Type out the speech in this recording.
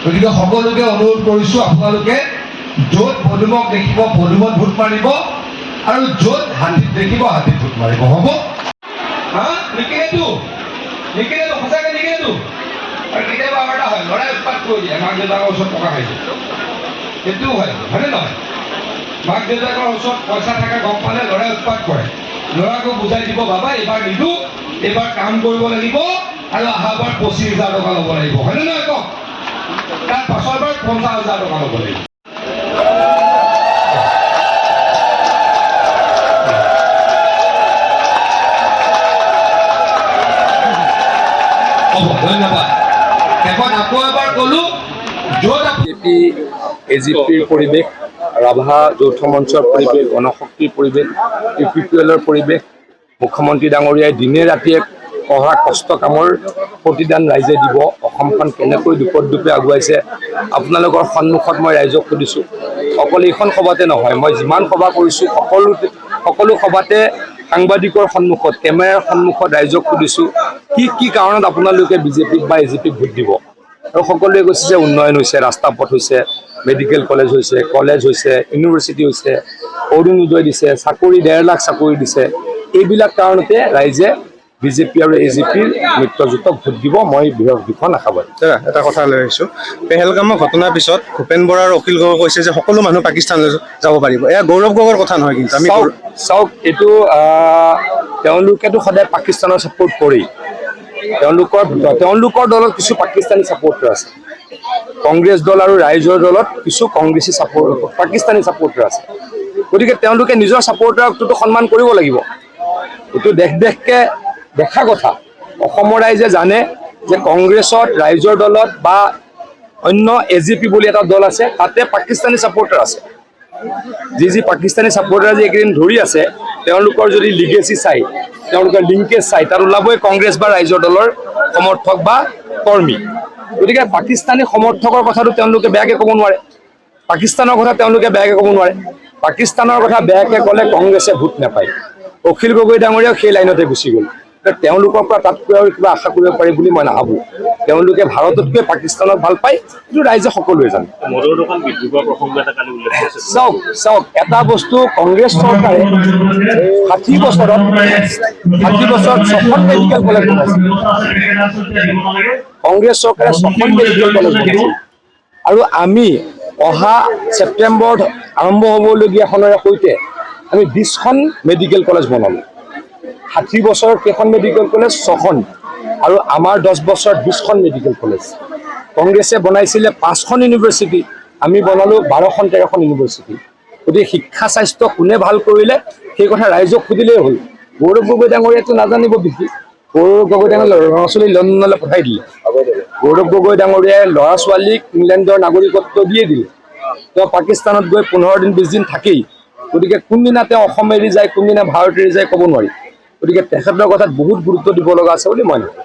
গতিকে সকলোকে অনুৰোধ কৰিছোঁ, আপোনালোকে য'ত পদুমক দেখিব পদুমত ভোট মাৰিব আৰু য'ত হাতীত দেখিব হাতীত ভোট মাৰিব। হ'ব? নিকিনেতো সঁচাকৈ নিকিনেতো। আৰু কেতিয়াবা আমাৰ এটা হয়, ল'ৰাই উৎপাত কৰি দিয়ে, মাক দেউতাকৰ ওচৰত টকা খাইছে, সেইটোও হয়, হয়নে নহয়? মাক দেউতাকৰ ওচৰত পইচা থাকে গম পালে ল'ৰাই উৎপাত কৰে। ল'ৰাকো বুজাই দিব, বাবা এইবাৰ নিদিওঁ, এইবাৰ কাম কৰিব লাগিব আৰু অহাবাৰ 25,000 টকা ল'ব লাগিব, হয়নে নহয় কওক? তাৰ পাছৰবাৰ 50,000 টকা ল'ব লাগিব। ধন্যবাদ। শেষত আকৌ এবাৰ ক'লো, য'ত বিজেপি এজিপিৰ পৰিৱেশ, ৰাভা যৌথ মঞ্চৰ পৰিৱেশ, গণশক্তিৰ পৰিৱেশ, UPPLৰ পৰিৱেশ, মুখ্যমন্ত্ৰী ডাঙৰীয়াই দিনে ৰাতিয়ে অহা কষ্ট কামৰ প্ৰতিদান ৰাইজে দিব। অসমখন কেনেকৈ দুপে আগুৱাইছে আপোনালোকৰ সন্মুখত মই ৰাইজক সুধিছোঁ। অকল এইখন সভাতে নহয়, মই যিমান সভা কৰিছোঁ সকলো সভাতে সাংবাদিকৰ সন্মুখত, কেমেৰাৰ সন্মুখত ৰাইজক সুধিছোঁ কি কাৰণত আপোনালোকে বিজেপিক বা এজিপিক ভোট দিব। আৰু সকলোৱে কৈছে যে উন্নয়ন হৈছে, ৰাস্তা পথ হৈছে, মেডিকেল কলেজ হৈছে, ইউনিভাৰ্চিটি হৈছে, অৰুণোদয় দিছে, চাকৰি 1.5 লাখ চাকৰি দিছে। এইবিলাক কাৰণতে ৰাইজে বিজেপি আৰু এজিপিৰ মিত্ৰজোঁটক ভোট দিব। মই বৃহৎ দিশত আশাবাদী। এটা কথা লৈ আহিছোঁ, পেহেলগামৰ ঘটনাৰ পিছত ভূপেন বৰা আৰু অখিল গগৈ কৈছে যে সকলো মানুহ পাকিস্তানলৈ যাব পাৰিব। এয়া গৌৰৱ গগৈৰ কথা নহয়, কিন্তু আমি চাওক এইটো তেওঁলোকেতো সদায় পাকিস্তানৰ ছাপোৰ্ট কৰেই। তেওঁলোকৰ দলত কিছু পাকিস্তানী ছাপোৰ্টাৰ আছে, কংগ্ৰেছ দল আৰু ৰাইজৰ দলত কিছু কংগ্ৰেছী পাকিস্তানী ছাপোৰ্টাৰ আছে। গতিকে তেওঁলোকে নিজৰ ছাপোৰ্টাৰকটোতো সন্মান কৰিব লাগিব। এইটো দেশকে দেখা কথা। অসমৰ ৰাইজে জানে যে কংগ্ৰেছত, ৰাইজৰ দলত বা অন্য এজিপি বুলি এটা দল আছে, তাতে পাকিস্তানী ছাপোৰ্টাৰ আছে। যি পাকিস্তানী ছাপোৰ্টাৰ যি এইকেইদিন ধৰি আছে, তেওঁলোকৰ যদি লিগেচি চাই, তেওঁলোকৰ লিংকেজ চাই, তাত ওলাবই কংগ্ৰেছ বা ৰাইজৰ দলৰ সমৰ্থক বা কৰ্মী। গতিকে পাকিস্তানী সমৰ্থকৰ কথাটো তেওঁলোকে বেয়াকৈ ক'ব নোৱাৰে, পাকিস্তানৰ কথা তেওঁলোকে বেয়াকৈ ক'ব নোৱাৰে। পাকিস্তানৰ কথা বেয়াকৈ ক'লে কংগ্ৰেছে ভোট নাপায়। অখিল গগৈ ডাঙৰীয়াও সেই লাইনতে গুচি গ'ল। তেওঁলোকৰ পৰা তাতকৈ আৰু কিবা আশা কৰিব পাৰি বুলি মই নাভাবোঁ। তেওঁলোকে ভাৰততকৈ পাকিস্তানক ভাল পায়, কিন্তু ৰাইজে সকলোৱে জানে। চাওক এটা বস্তু, কংগ্ৰেছ চৰকাৰে 60 বছৰত 6খন মেডিকেল কলেজ বনাইছে। কংগ্ৰেছ চৰকাৰে 6খন মেডিকেল কলেজ বনাইছে। আৰু আমি অহা ছেপ্টেম্বৰত আৰম্ভ হ'বলগীয়াখনৰ সৈতে আমি 20খন মেডিকেল কলেজ বনালোঁ। 60 বছৰত কেইখন মেডিকেল কলেজ? 6খন। আৰু আমাৰ 10 বছৰত 20খন মেডিকেল কলেজ। কংগ্ৰেছে বনাইছিলে 5খন ইউনিভাৰ্চিটি, আমি বনালোঁ 12খন-13খন ইউনিভাৰ্চিটি। গতিকে শিক্ষা স্বাস্থ্য কোনে ভাল কৰিলে সেই কথা ৰাইজক সুধিলেই হ'ল। গৌৰৱ গগৈ ডাঙৰীয়াটো নাজানিব বিশেষ। গৌৰৱ গগৈ ডাঙৰীয়া ল'ৰা ছোৱালী লণ্ডনলৈ পঠাই দিলে। গৌৰৱ গগৈ ডাঙৰীয়াই ল'ৰা ছোৱালীক ইংলেণ্ডৰ নাগৰিকত্ব দিয়ে দিলে। তেওঁ পাকিস্তানত গৈ 15 দিন 20 দিন থাকেই। গতিকে কোনদিনা তেওঁ অসম এৰি যায়, কোনদিনা ভাৰত এৰি যায় ক'ব নোৱাৰি। গতিকে তেখেতৰ কথাত বহুত গুৰুত্ব দিব লগা আছে বুলি মই ভাবোঁ।